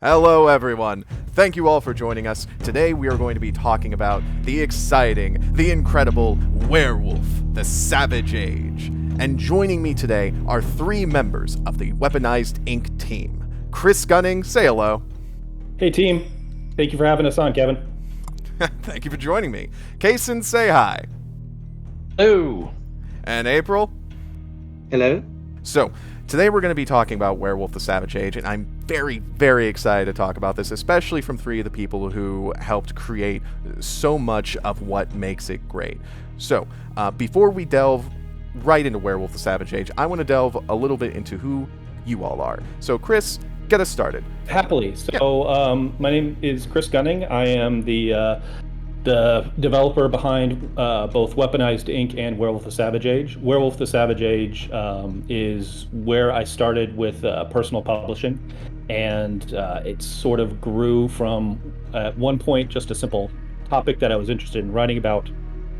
Hello, everyone. Thank you all for joining us. Today we are going to be talking about the exciting, the incredible Werewolf, the Savage Age. And joining me today are three members of the Weaponized Ink team. Chris Gunning, say hello. Hey team, thank you for having us on, Kevin. Thank you for joining me. Cason, say hi. Hello. And April. Hello. So, today we're going to be talking about Werewolf the Savage Age, and I'm very, very excited to talk about this, especially from three of the people who helped create so much of what makes it great. So, before we delve right into Werewolf the Savage Age, I want to delve a little bit into who you all are. So, Chris, get us started. Happily. So, my name is Chris Gunning. I am the developer behind both Weaponized Ink and Werewolf the Savage Age. Werewolf the Savage Age is where I started with personal publishing, and it sort of grew from, at one point, just a simple topic that I was interested in writing about,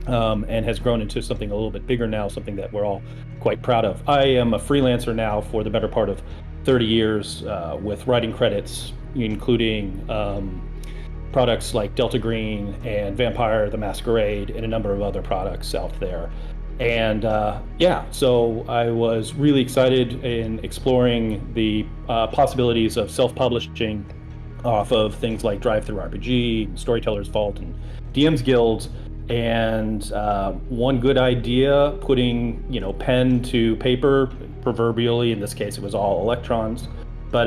and has grown into something a little bit bigger now, something that we're all quite proud of. I am a freelancer now for the better part of 30 years with writing credits, including products like Delta Green and Vampire the Masquerade and a number of other products out there. And so I was really excited in exploring the possibilities of self-publishing off of things like Drive-Thru RPG, Storyteller's Vault, and DM's Guild. And one good idea, putting pen to paper, proverbially in this case it was all electrons, but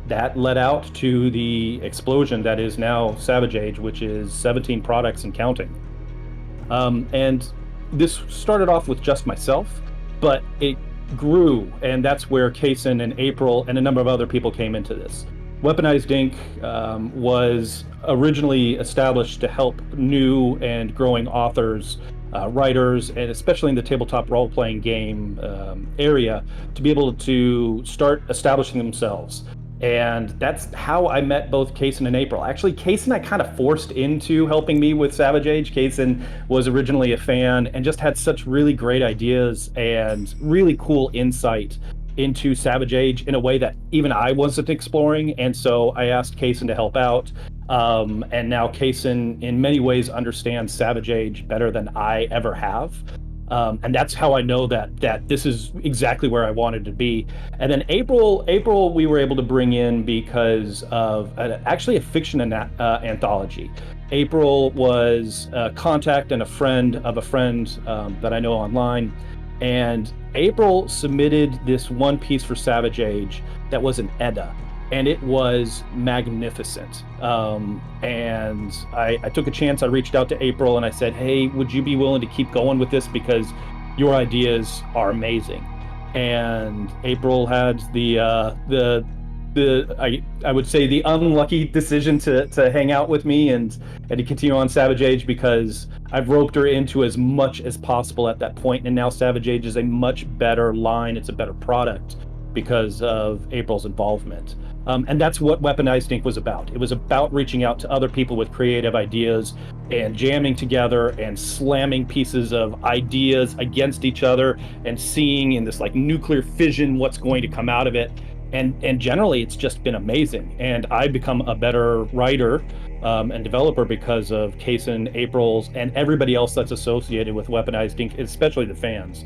that led out to the explosion that is now Savage Age, which is 17 products and counting. And this started off with just myself, but it grew, and that's where Cason and April and a number of other people came into this. Weaponized Ink was originally established to help new and growing authors, writers, and especially in the tabletop role-playing game area, to be able to start establishing themselves. And that's how I met both Cason and April. Actually, Cason I kind of forced into helping me with Savage Age. Cason was originally a fan and just had such really great ideas and really cool insight into Savage Age in a way that even I wasn't exploring. And so I asked Cason to help out. And now Cason in many ways understands Savage Age better than I ever have. And that's how I know that this is exactly where I wanted to be. And then April, we were able to bring in because of actually a fiction anthology. April was a contact and a friend of a friend that I know online. And April submitted this one piece for Savage Age that was an Edda, and it was magnificent. And I took a chance. I reached out to April and I said, hey, would you be willing to keep going with this, because your ideas are amazing. And April had I would say the unlucky decision to hang out with me and to continue on Savage Age, because I've roped her into as much as possible at that point, and now Savage Age is a much better line. It's a better product because of April's involvement. And that's what Weaponized Ink was about. It was about reaching out to other people with creative ideas and jamming together and slamming pieces of ideas against each other and seeing in this like nuclear fission what's going to come out of it. And generally, it's just been amazing. And I've become a better writer and developer because of Cason, April's, and everybody else that's associated with Weaponized Ink, especially the fans.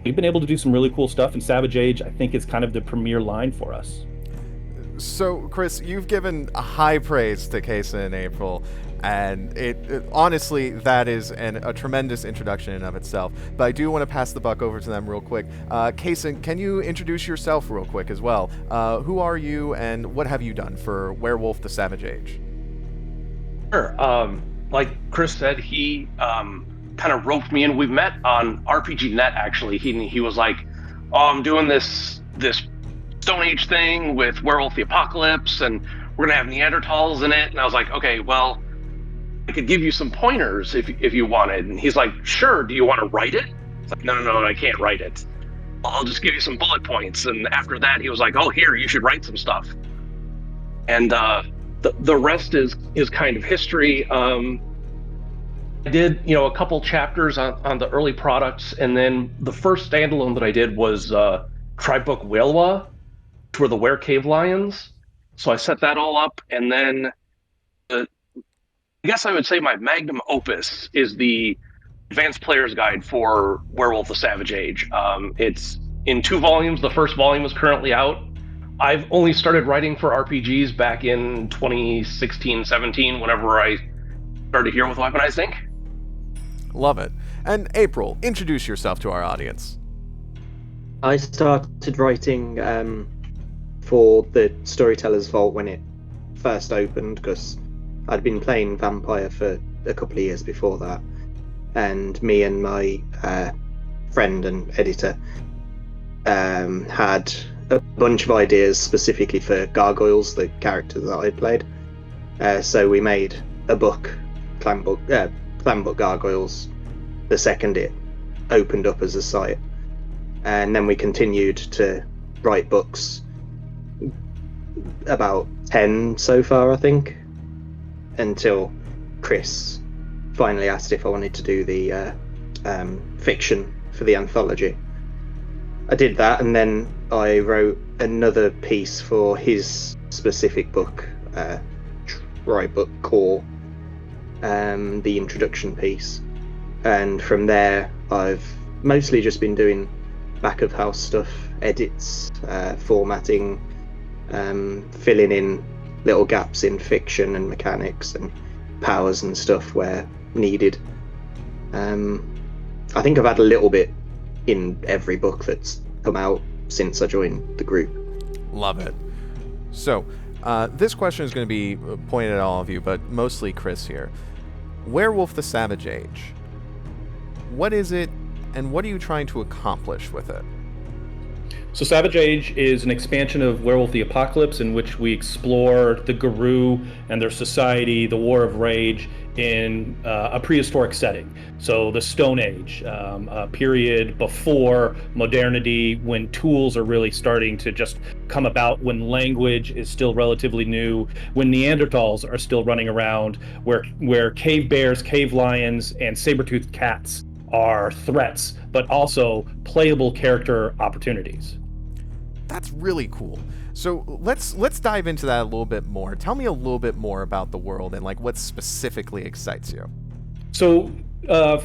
We've been able to do some really cool stuff, and Savage Age, I think, is kind of the premier line for us. So, Chris, you've given a high praise to Cason and April, and it honestly, that is a tremendous introduction in of itself. But I do want to pass the buck over to them real quick. Cason, can you introduce yourself real quick as well? Who are you, and what have you done for Werewolf the Savage Age? Sure. Like Chris said, he kind of roped me in. We met on RPG Net, actually. He was like, oh, I'm doing this Stone Age thing with Werewolf the Apocalypse, and we're gonna have Neanderthals in it. And I was like, okay, well, I could give you some pointers if you wanted. And he's like, sure, do you want to write it? It's like, no, I can't write it. I'll just give you some bullet points. And after that, he was like, oh, here, you should write some stuff. And the rest is kind of history. I did, a couple chapters on the early products, and then the first standalone that I did was Tribe Book Whalwa, which were the Were Cave Lions. So I set that all up, and then I guess I would say my magnum opus is the Advanced Player's Guide for Werewolf the Savage Age. It's in 2 volumes. The first volume is currently out. I've only started writing for RPGs back in 2016-17, whenever I started here with Weaponized Ink. Love it. And April, introduce yourself to our audience. I started writing for the Storyteller's Vault when it first opened, because I'd been playing Vampire for a couple of years before that, and me and my friend and editor had a bunch of ideas specifically for Gargoyles, the character that I played. So we made a book, Clan Book Gargoyles, the second it opened up as a site. And then we continued to write books, about 10 so far, I think, until Chris finally asked if I wanted to do the fiction for the anthology. I did that, and then I wrote another piece for his specific book, Book Core, the introduction piece. And from there, I've mostly just been doing back of house stuff, edits, formatting, filling in little gaps in fiction and mechanics and powers and stuff where needed. I think I've had a little bit in every book that's come out since I joined the group. Love it. So, this question is going to be pointed at all of you, but mostly Chris here. Werewolf the Savage Age. What is it, and what are you trying to accomplish with it? So Savage Age is an expansion of Werewolf the Apocalypse, in which we explore the Garou and their society, the War of Rage, in a prehistoric setting. So the Stone Age, a period before modernity, when tools are really starting to just come about, when language is still relatively new, when Neanderthals are still running around, where cave bears, cave lions, and saber-toothed cats are threats, but also playable character opportunities. That's really cool. So let's dive into that a little bit more. Tell me a little bit more about the world and like what specifically excites you. So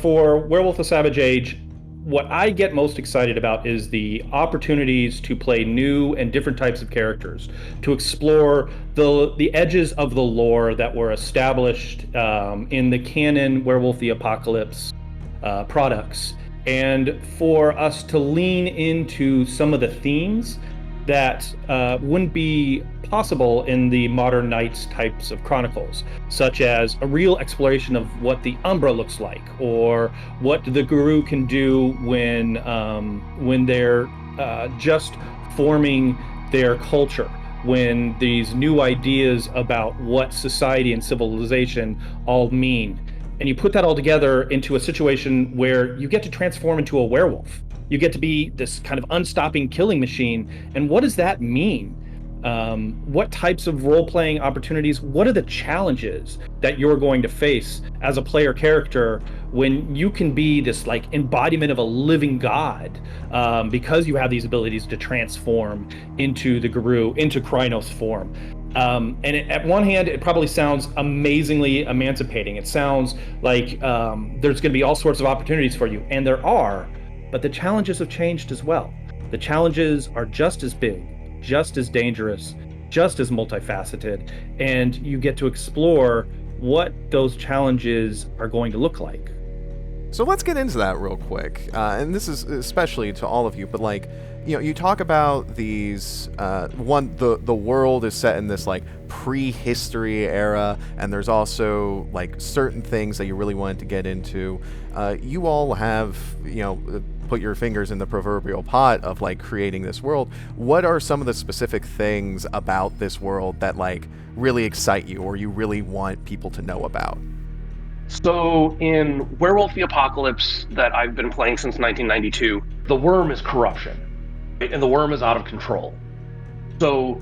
for Werewolf the Savage Age, what I get most excited about is the opportunities to play new and different types of characters, to explore the edges of the lore that were established in the canon Werewolf the Apocalypse products, and for us to lean into some of the themes that wouldn't be possible in the modern Knights types of chronicles, such as a real exploration of what the Umbra looks like, or what the Garou can do when they're just forming their culture, when these new ideas about what society and civilization all mean. And you put that all together into a situation where you get to transform into a werewolf. You get to be this kind of unstopping killing machine. And what does that mean? What types of role-playing opportunities? What are the challenges that you're going to face as a player character when you can be this like embodiment of a living god, because you have these abilities to transform into the Garou, into Krynos form? At one hand, it probably sounds amazingly emancipating. It sounds like there's going to be all sorts of opportunities for you, and there are, but the challenges have changed as well. The challenges are just as big, just as dangerous, just as multifaceted, and you get to explore what those challenges are going to look like. So let's get into that real quick, and this is especially to all of you, but like, you know, you talk about these, the world is set in this like prehistory era, and there's also like certain things that you really wanted to get into. You all have, you know, put your fingers in the proverbial pot of like creating this world. What are some of the specific things about this world that like really excite you, or you really want people to know about? So in Werewolf the Apocalypse that I've been playing since 1992, the worm is corruption, right? And the worm is out of control. So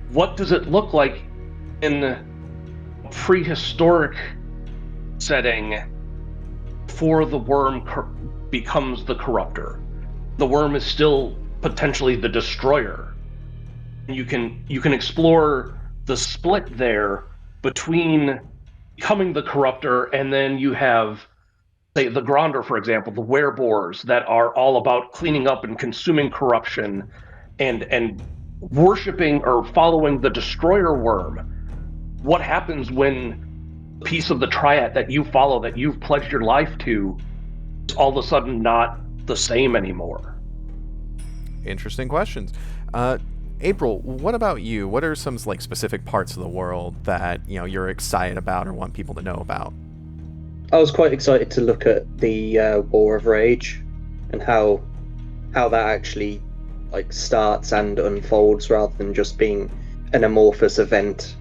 what does it look like in a prehistoric setting before the worm becomes the corruptor? The worm is still potentially the destroyer. You can explore the split there between becoming the corruptor, and then you have, say, the Gronder, for example, the werebores that are all about cleaning up and consuming corruption, and worshiping or following the destroyer worm. What happens when the piece of the triad that you follow, that you've pledged your life to, is all of a sudden not the same anymore? Interesting questions. April, what about you? What are some like specific parts of the world that you're excited about or want people to know about? I was quite excited to look at the War of Rage and how that actually like starts and unfolds rather than just being an amorphous event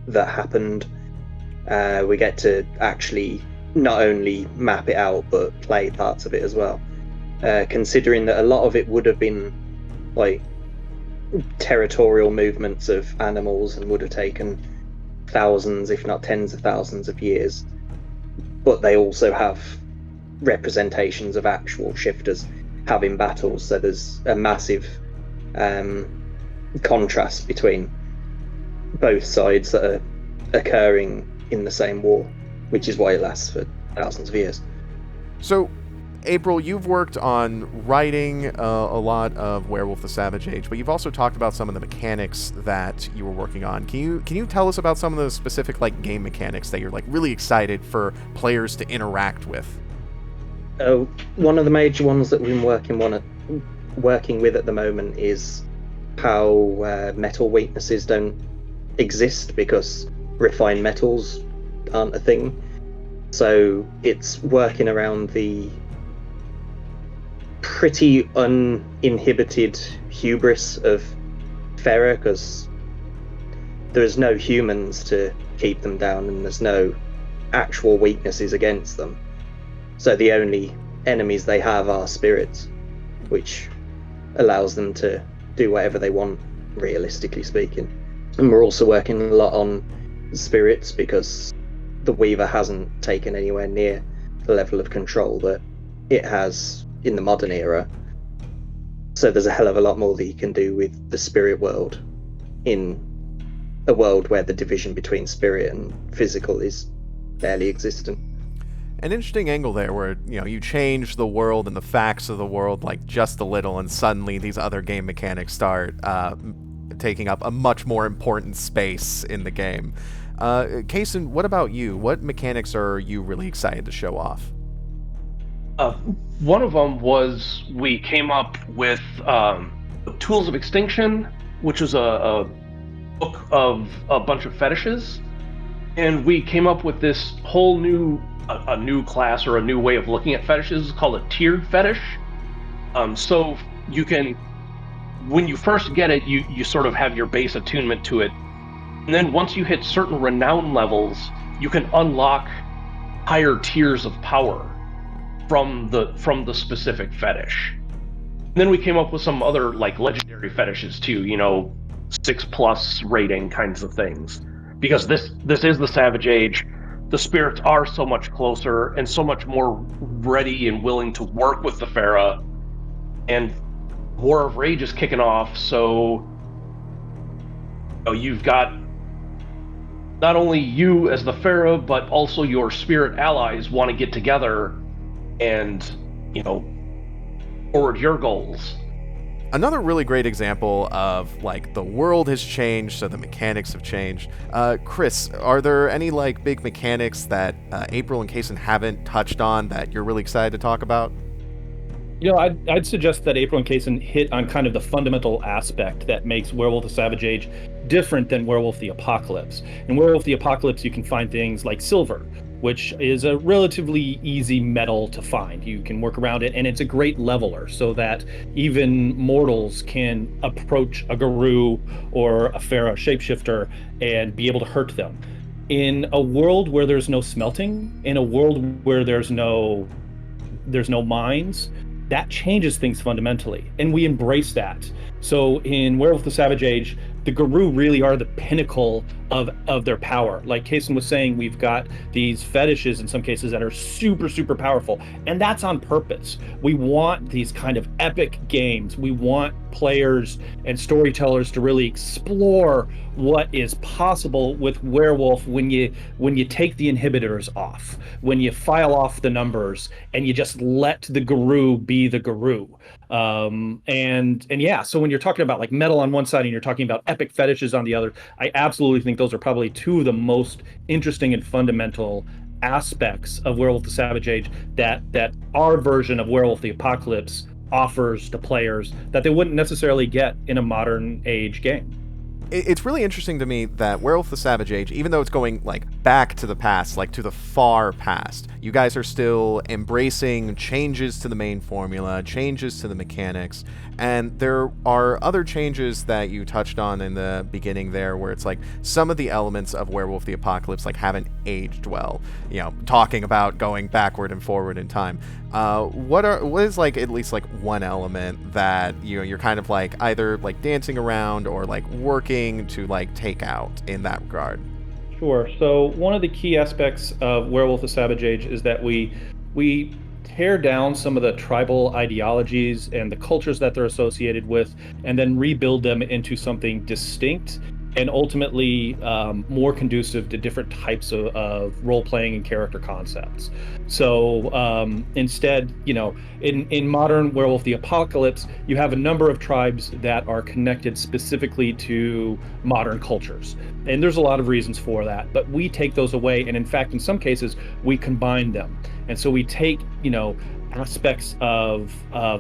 that happened. We get to actually not only map it out but play parts of it as well. Considering that a lot of it would have been like territorial movements of animals and would have taken thousands, if not tens of thousands of years, but they also have representations of actual shifters having battles, so there's a massive contrast between both sides that are occurring in the same war, which is why it lasts for thousands of years. So April, you've worked on writing a lot of Werewolf the Savage Age, but you've also talked about some of the mechanics that you were working on. Can you tell us about some of the specific like game mechanics that you're like really excited for players to interact with? One of the major ones that we've been working with at the moment is how metal weaknesses don't exist because refined metals aren't a thing. So it's working around the pretty uninhibited hubris of Farah, because there's no humans to keep them down and there's no actual weaknesses against them. So the only enemies they have are spirits, which allows them to do whatever they want, realistically speaking. And we're also working a lot on spirits because the Weaver hasn't taken anywhere near the level of control that it has in the modern era. So there's a hell of a lot more that you can do with the spirit world in a world where the division between spirit and physical is barely existent. An interesting angle there where, you change the world and the facts of the world like just a little, and suddenly these other game mechanics start taking up a much more important space in the game. Cason, what about you? What mechanics are you really excited to show off? One of them was we came up with Tools of Extinction, which was a book of a bunch of fetishes, and we came up with this whole new class or a new way of looking at fetishes called a tiered fetish. So you can, when you first get it, you sort of have your base attunement to it, and then once you hit certain renown levels, you can unlock higher tiers of power from the specific fetish. And then we came up with some other like legendary fetishes too, 6+ rating kinds of things, because this is the Savage Age. The spirits are so much closer and so much more ready and willing to work with the Farah, and War of Rage is kicking off, so you've got not only you as the Farah, but also your spirit allies want to get together and forward your goals. Another really great example of like the world has changed, so the mechanics have changed. Chris, are there any like big mechanics that April and Cason haven't touched on that you're really excited to talk about? I'd suggest that April and Cason hit on kind of the fundamental aspect that makes Werewolf the Savage Age different than Werewolf the Apocalypse. In Werewolf the Apocalypse, you can find things like silver, which is a relatively easy metal to find. You can work around it, and it's a great leveler so that even mortals can approach a Garou or a Farah shapeshifter and be able to hurt them. In a world where there's no smelting, in a world where there's no mines, that changes things fundamentally, and we embrace that. So in Werewolf the Savage Age, the Garou really are the pinnacle of their power. Like Cason was saying, we've got these fetishes in some cases that are super, super powerful, and that's on purpose. We want these kind of epic games. We want players and storytellers to really explore what is possible with Werewolf when you take the inhibitors off, when you file off the numbers and you just let the guru be the guru. And yeah, so when you're talking about like metal on one side and you're talking about epic fetishes on the other, I absolutely think those are probably two of the most interesting and fundamental aspects of Werewolf the Savage Age that our version of Werewolf the Apocalypse offers to players that they wouldn't necessarily get in a modern age game. It's really interesting to me that Werewolf the Savage Age, even though it's going like back to the past, like to the far past, you guys are still embracing changes to the main formula, changes to the mechanics, and there are other changes that you touched on in the beginning there where it's like some of the elements of Werewolf the Apocalypse like haven't aged well, you know, talking about going backward and forward in time. What is like at least like one element that you're kind of like either like dancing around or like working to like take out in that regard? Sure. So one of the key aspects of Werewolf the Savage Age is that we tear down some of the tribal ideologies and the cultures that they're associated with, and then rebuild them into something distinct and ultimately more conducive to different types of role-playing and character concepts. So instead, in modern Werewolf the Apocalypse, you have a number of tribes that are connected specifically to modern cultures. And there's a lot of reasons for that, but we take those away, and in fact, in some cases, we combine them. And so we take, aspects of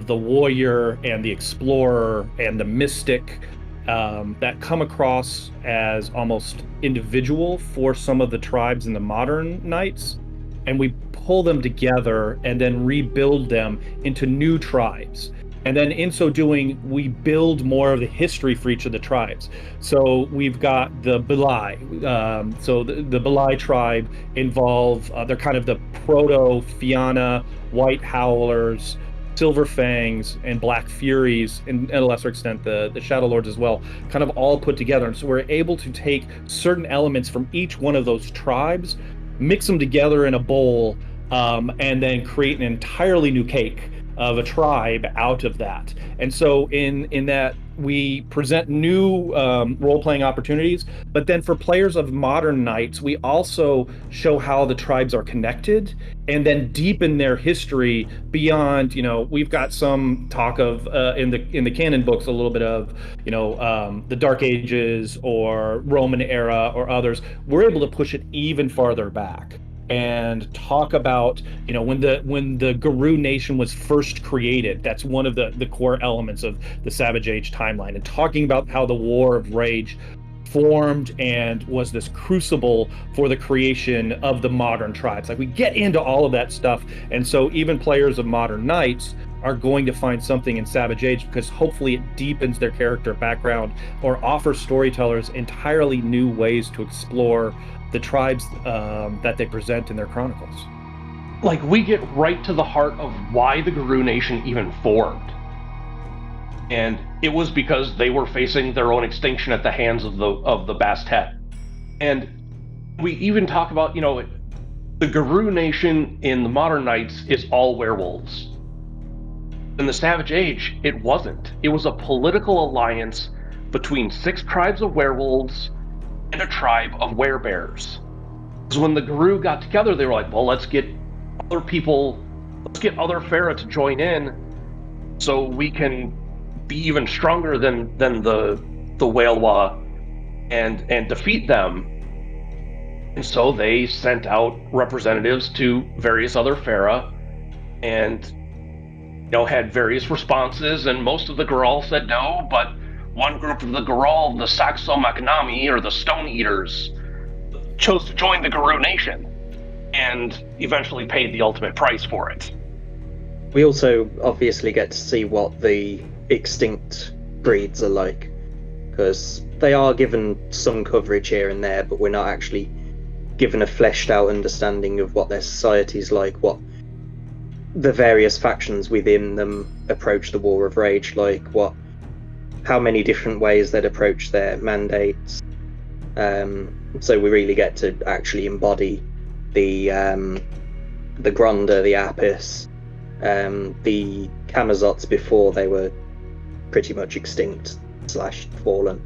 the warrior and the explorer and the mystic that come across as almost individual for some of the tribes in the modern knights, and we pull them together and then rebuild them into new tribes. And then in so doing, we build more of the history for each of the tribes. So we've got the Belai. So the Belai tribe involve, they're kind of the proto-Fianna, White Howlers, Silver Fangs, and Black Furies, and at a lesser extent the Shadow Lords as well, kind of all put together. And so we're able to take certain elements from each one of those tribes, mix them together in a bowl, and then create an entirely new cake of a tribe out of that. And so in that, we present new role-playing opportunities, but then for players of modern knights, we also show how the tribes are connected and then deepen their history beyond, we've got some talk of in the canon books a little bit of, the Dark Ages or Roman era or others. We're able to push it even farther back and talk about, when the Guru Nation was first created. That's one of the core elements of the Savage Age timeline, and talking about how the War of Rage formed and was this crucible for the creation of the modern tribes. Like, we get into all of that stuff, and so even players of modern knights are going to find something in Savage Age because hopefully it deepens their character background or offers storytellers entirely new ways to explore the tribes that they present in their chronicles. Like, we get right to the heart of why the Guru Nation even formed. And it was because they were facing their own extinction at the hands of the Bastet. And we even talk about, the Guru Nation in the modern Knights is all werewolves. In the Savage Age, it wasn't. It was a political alliance between 6 tribes of werewolves and a tribe of werebears. Because when the Guru got together, they were like, well, let's get other Fera to join in so we can be even stronger than the Walewa and defeat them. And so they sent out representatives to various other Fera and had various responses, and most of the Grawl said no, but one group of the Grawl, the Saxo Makanami, or the Stone Eaters, chose to join the Guru Nation and eventually paid the ultimate price for it. We also obviously get to see what the extinct breeds are like, because they are given some coverage here and there, but we're not actually given a fleshed out understanding of what their society's like, what the various factions within them approach the War of Rage like, how many different ways they'd approach their mandates. So we really get to actually embody the Gronda, the Apis, the Camazots before they were pretty much extinct / fallen.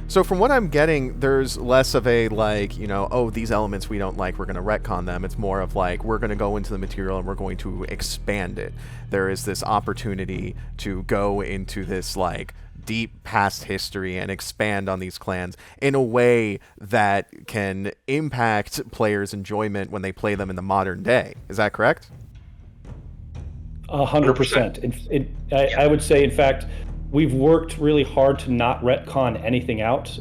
So from what I'm getting, there's less of a like, oh, these elements we don't like, we're going to retcon them. It's more of like, we're going to go into the material and we're going to expand it. There is this opportunity to go into this like deep past history and expand on these clans in a way that can impact players' enjoyment when they play them in the modern day. Is that correct? 100%. I would say, in fact, we've worked really hard to not retcon anything out.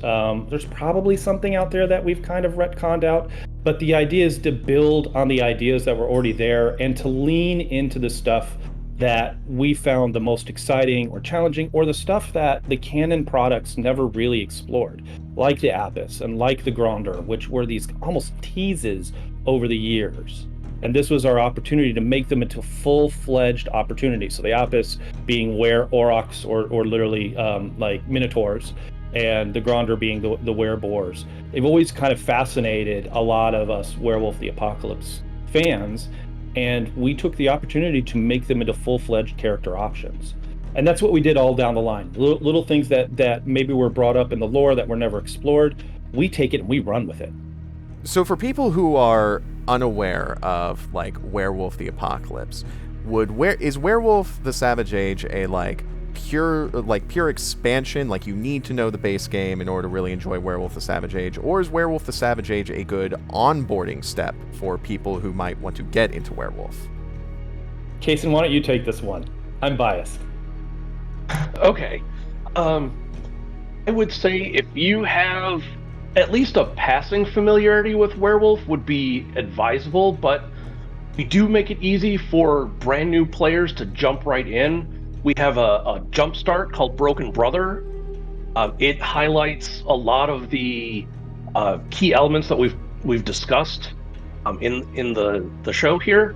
There's probably something out there that we've kind of retconned out, but the idea is to build on the ideas that were already there and to lean into the stuff that we found the most exciting or challenging, or the stuff that the canon products never really explored, like the Apis and like the Gronder, which were these almost teases over the years. And this was our opportunity to make them into full-fledged opportunities. So the Apis being aurochs or literally like minotaurs, and the Gronder being the wereboars. They've always kind of fascinated a lot of us Werewolf the Apocalypse fans, and we took the opportunity to make them into full-fledged character options. And that's what we did all down the line. Little things that maybe were brought up in the lore that were never explored, we take it and we run with it. So for people who are unaware of like Werewolf the Apocalypse, is Werewolf the Savage Age a pure expansion, like you need to know the base game in order to really enjoy Werewolf the Savage Age, or is Werewolf the Savage Age a good onboarding step for people who might want to get into Werewolf? Cason, why don't you take this one? I'm biased. Okay. I would say if you have at least a passing familiarity with Werewolf would be advisable, but we do make it easy for brand new players to jump right in. We have a jump start called Broken Brother. It highlights a lot of the key elements that we've discussed in the show here.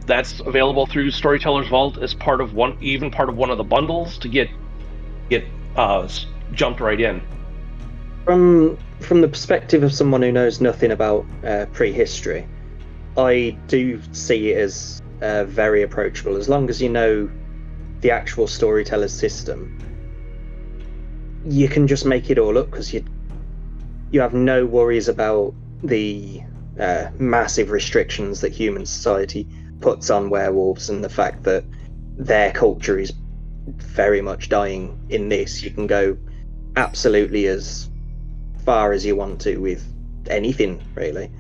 That's available through Storyteller's Vault as part of one of the bundles to get jumped right in. From the perspective of someone who knows nothing about prehistory, I do see it as very approachable as long as you know the actual storyteller's system. You can just make it all up because you have no worries about the massive restrictions that human society puts on werewolves and the fact that their culture is very much dying in this. You can go absolutely as far as you want to with anything, really.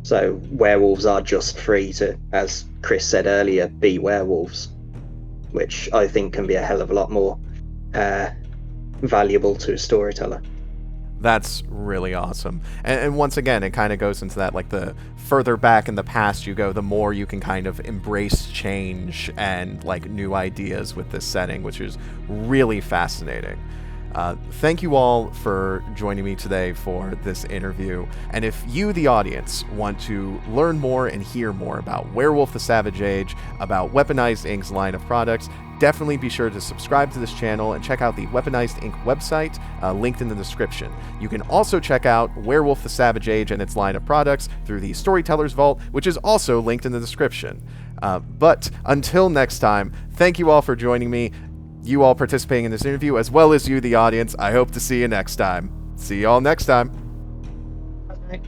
So werewolves are just free to, as Chris said earlier, be werewolves, which I think can be a hell of a lot more valuable to a storyteller. That's really awesome. And once again, it kind of goes into that, like, the further back in the past you go, the more you can kind of embrace change and, like, new ideas with this setting, which is really fascinating. Thank you all for joining me today for this interview. And if you, the audience, want to learn more and hear more about Werewolf the Savage Age, about Weaponized Ink's line of products, definitely be sure to subscribe to this channel and check out the Weaponized Ink website, linked in the description. You can also check out Werewolf the Savage Age and its line of products through the Storyteller's Vault, which is also linked in the description. But until next time, thank you all for joining me, you all participating in this interview, as well as you, the audience. I hope to see you next time. See you all next time. Bye.